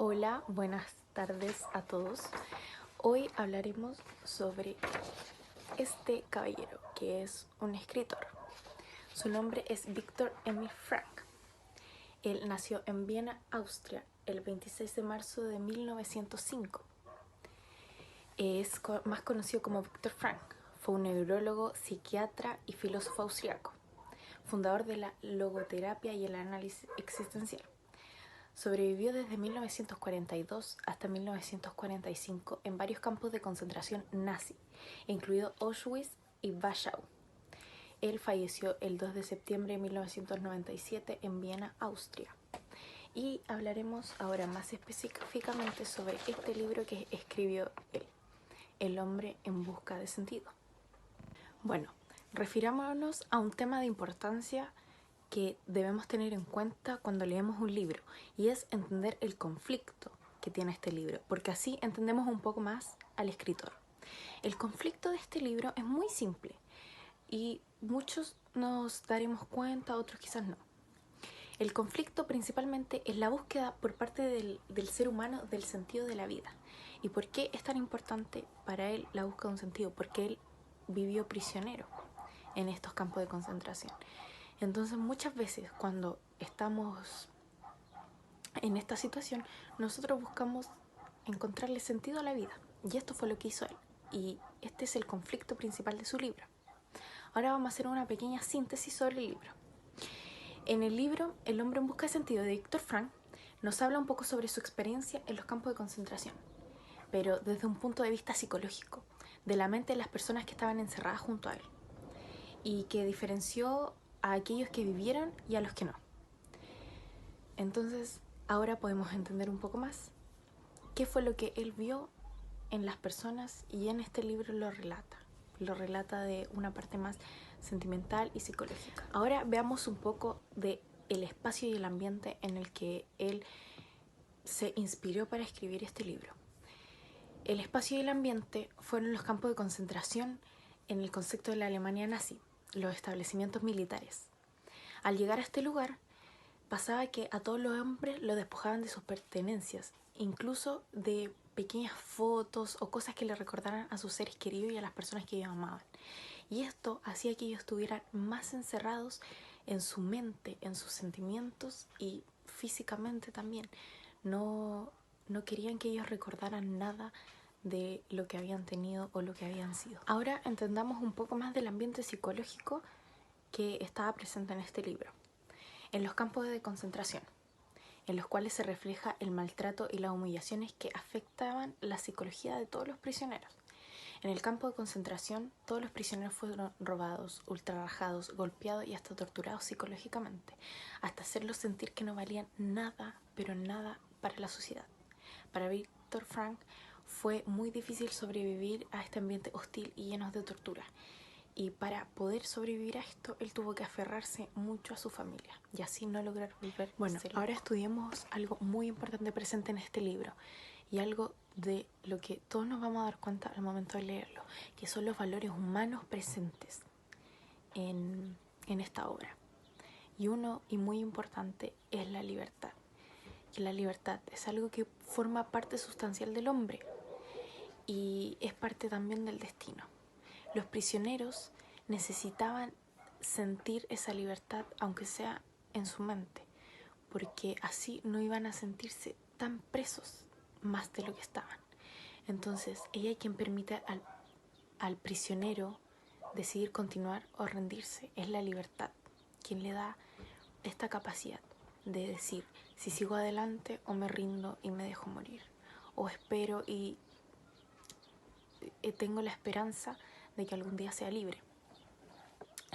Hola, buenas tardes a todos. Hoy hablaremos sobre este caballero que es un escritor. Su nombre es Viktor Emil Frankl. Él nació en Viena, Austria, el 26 de marzo de 1905. Es más conocido como Viktor Frankl. Fue un neurólogo, psiquiatra y filósofo austriaco, fundador de la logoterapia y el análisis existencial. Sobrevivió desde 1942 hasta 1945 en varios campos de concentración nazi, incluido Auschwitz y Dachau. Él falleció el 2 de septiembre de 1997 en Viena, Austria. Y hablaremos ahora más específicamente sobre este libro que escribió él, El hombre en busca de sentido. Bueno, refirámonos a un tema de importancia que debemos tener en cuenta cuando leemos un libro, y es entender el conflicto que tiene este libro, porque así entendemos un poco más al escritor. El conflicto de este libro es muy simple y muchos nos daremos cuenta, otros quizás no. El conflicto principalmente es la búsqueda por parte del ser humano del sentido de la vida. ¿Y por qué es tan importante para él la búsqueda de un sentido? Porque él vivió prisionero en estos campos de concentración. Entonces muchas veces cuando estamos en esta situación, nosotros buscamos encontrarle sentido a la vida. Y esto fue lo que hizo él. Y este es el conflicto principal de su libro. Ahora vamos a hacer una pequeña síntesis sobre el libro. En el libro El hombre en busca de sentido de Viktor Frankl nos habla un poco sobre su experiencia en los campos de concentración, pero desde un punto de vista psicológico, de la mente de las personas que estaban encerradas junto a él, y que diferenció a aquellos que vivieron y a los que no. Entonces, ahora podemos entender un poco más qué fue lo que él vio en las personas, y en este libro lo relata de una parte más sentimental y psicológica. Ahora veamos un poco de el espacio y el ambiente en el que él se inspiró para escribir este libro. El espacio y el ambiente fueron los campos de concentración en el concepto de la Alemania nazi, los establecimientos militares. Al llegar a este lugar, pasaba que a todos los hombres lo despojaban de sus pertenencias, incluso de pequeñas fotos o cosas que le recordaran a sus seres queridos y a las personas que ellos amaban. Y esto hacía que ellos estuvieran más encerrados en su mente, en sus sentimientos y físicamente también. No querían que ellos recordaran nada de lo que habían tenido o lo que habían sido. Ahora entendamos un poco más del ambiente psicológico que estaba presente en este libro. En los campos de concentración, en los cuales se refleja el maltrato y las humillaciones que afectaban la psicología de todos los prisioneros. En el campo de concentración, todos los prisioneros fueron robados, ultrajados, golpeados y hasta torturados psicológicamente, hasta hacerlos sentir que no valían nada, pero nada para la sociedad. Para Viktor Frankl fue muy difícil sobrevivir a este ambiente hostil y lleno de tortura. Y para poder sobrevivir a esto, él tuvo que aferrarse mucho a su familia y así no lograr volver. Bueno, ahora estudiemos algo muy importante presente en este libro, y algo de lo que todos nos vamos a dar cuenta al momento de leerlo, que son los valores humanos presentes en esta obra. Y uno, y muy importante, es la libertad. Que la libertad es algo que forma parte sustancial del hombre y es parte también del destino. Los prisioneros necesitaban sentir esa libertad, aunque sea en su mente, porque así no iban a sentirse tan presos más de lo que estaban. Entonces, ella es quien permite al prisionero decidir continuar o rendirse. Es la libertad quien le da esta capacidad de decir si sigo adelante o me rindo y me dejo morir, o espero y tengo la esperanza de que algún día sea libre.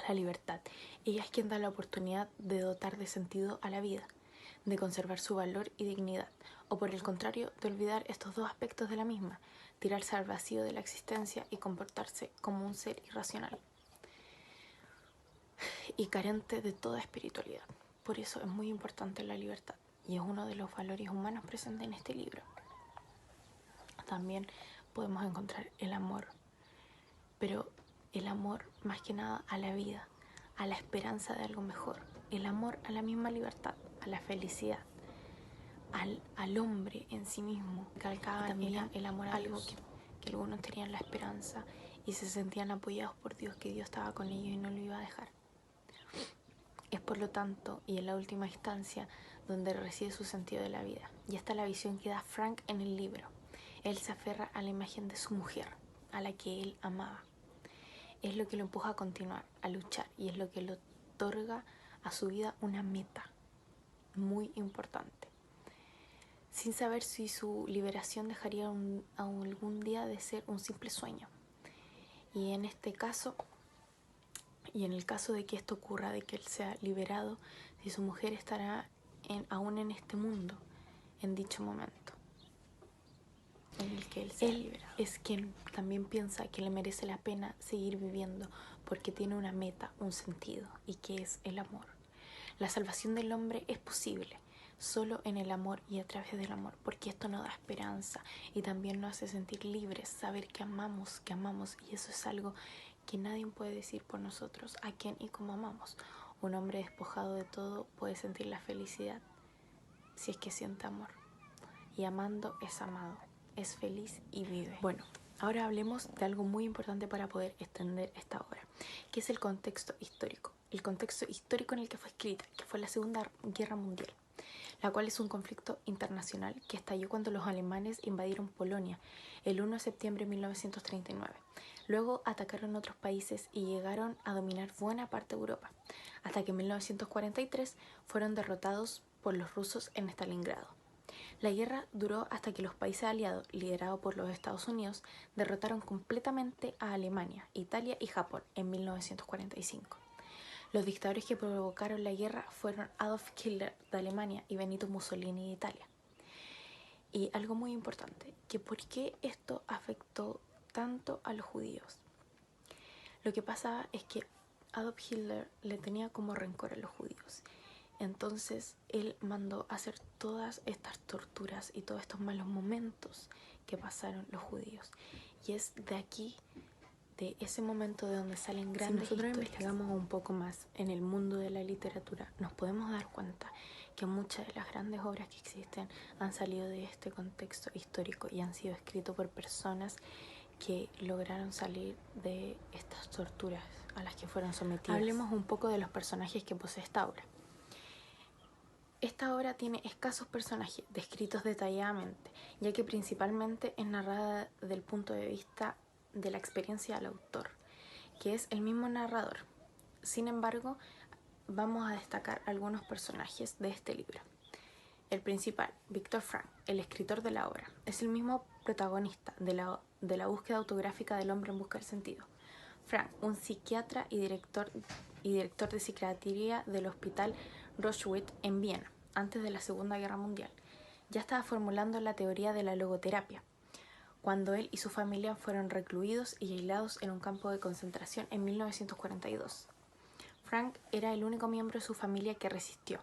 La libertad. Ella es quien da la oportunidad de dotar de sentido a la vida, de conservar su valor y dignidad, o por el contrario, de olvidar estos dos aspectos de la misma, tirarse al vacío de la existencia y comportarse como un ser irracional y carente de toda espiritualidad. Por eso es muy importante la libertad, y es uno de los valores humanos presentes en este libro. También podemos encontrar el amor, pero el amor más que nada a la vida, a la esperanza de algo mejor, el amor a la misma libertad, a la felicidad, al hombre en sí mismo. Calcaban también el amor a Dios, que algunos tenían la esperanza y se sentían apoyados por Dios, que Dios estaba con ellos y no lo iba a dejar. Es por lo tanto, y en la última instancia, donde reside su sentido de la vida. Y esta es la visión que da Frank en el libro. Él se aferra a la imagen de su mujer, a la que él amaba. Es lo que lo empuja a continuar, a luchar, y es lo que le otorga a su vida una meta muy importante, sin saber si su liberación dejaría algún día de ser un simple sueño. Y en este caso, y en el caso de que esto ocurra, de que él sea liberado, si su mujer estará aún en este mundo, en dicho momento en el que él sea liberado. Es quien también piensa que le merece la pena seguir viviendo porque tiene una meta, un sentido, y que es el amor. La salvación del hombre es posible solo en el amor y a través del amor, porque esto nos da esperanza y también nos hace sentir libres, saber que amamos, y eso es algo que nadie puede decir por nosotros, a quién y cómo amamos. Un hombre despojado de todo puede sentir la felicidad si es que siente amor, y amando es amado, es feliz y vive. Bueno, ahora hablemos de algo muy importante para poder extender esta obra, que es el contexto histórico. El contexto histórico en el que fue escrita, que fue la Segunda Guerra Mundial, la cual es un conflicto internacional que estalló cuando los alemanes invadieron Polonia el 1 de septiembre de 1939. Luego atacaron otros países y llegaron a dominar buena parte de Europa, hasta que en 1943 fueron derrotados por los rusos en Stalingrado. La guerra duró hasta que los países aliados, liderados por los Estados Unidos, derrotaron completamente a Alemania, Italia y Japón en 1945. Los dictadores que provocaron la guerra fueron Adolf Hitler de Alemania y Benito Mussolini de Italia. Y algo muy importante, que por qué esto afectó tanto a los judíos. Lo que pasaba es que Adolf Hitler le tenía como rencor a los judíos. Entonces él mandó hacer todas estas torturas y todos estos malos momentos que pasaron los judíos. Y es de aquí, de ese momento, de donde salen grandes historias. Si nosotros investigamos un poco más en el mundo de la literatura, nos podemos dar cuenta que muchas de las grandes obras que existen han salido de este contexto histórico y han sido escritos por personas que lograron salir de estas torturas a las que fueron sometidas. Hablemos un poco de los personajes que posee esta obra. Esta obra tiene escasos personajes descritos detalladamente, ya que principalmente es narrada desde el punto de vista de la experiencia del autor, que es el mismo narrador. Sin embargo, vamos a destacar algunos personajes de este libro. El principal, Viktor Frankl, el escritor de la obra, es el mismo protagonista de la búsqueda autográfica del hombre en busca del sentido. Frankl, un psiquiatra y director de psiquiatría del Hospital Rothschild en Viena, antes de la Segunda Guerra Mundial, ya estaba formulando la teoría de la logoterapia, cuando él y su familia fueron recluidos y aislados en un campo de concentración en 1942. Frankl era el único miembro de su familia que resistió.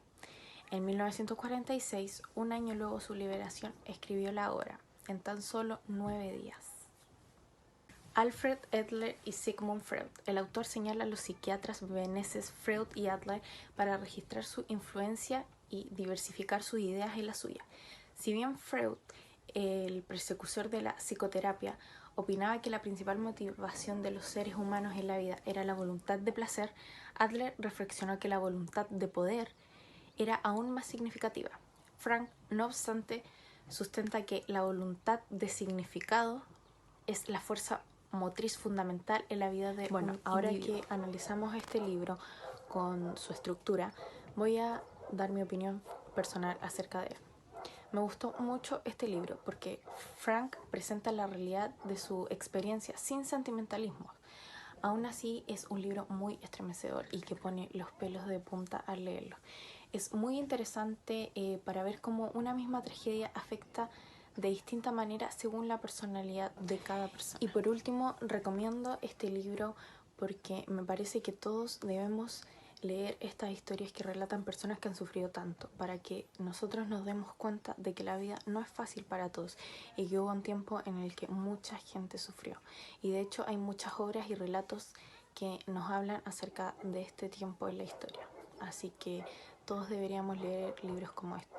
En 1946, un año luego de su liberación, escribió la obra, en tan solo 9 días. Alfred Adler y Sigmund Freud. El autor señala a los psiquiatras vieneses Freud y Adler para registrar su influencia y diversificar sus ideas y la suya. Si bien Freud, el precursor de la psicoterapia, opinaba que la principal motivación de los seres humanos en la vida era la voluntad de placer, Adler reflexionó que la voluntad de poder era aún más significativa. Frankl, no obstante, sustenta que la voluntad de significado es la fuerza motriz fundamental en la vida de un ahora individuo. Que analizamos este libro con su estructura, voy a dar mi opinión personal acerca de él. Me gustó mucho este libro porque Frankl presenta la realidad de su experiencia sin sentimentalismo. Aún así es un libro muy estremecedor y que pone los pelos de punta al leerlo. Es muy interesante para ver cómo una misma tragedia afecta de distinta manera según la personalidad de cada persona. Y por último, recomiendo este libro porque me parece que todos debemos leer estas historias que relatan personas que han sufrido tanto, para que nosotros nos demos cuenta de que la vida no es fácil para todos y que hubo un tiempo en el que mucha gente sufrió. Y de hecho hay muchas obras y relatos que nos hablan acerca de este tiempo en la historia. Así que todos deberíamos leer libros como este.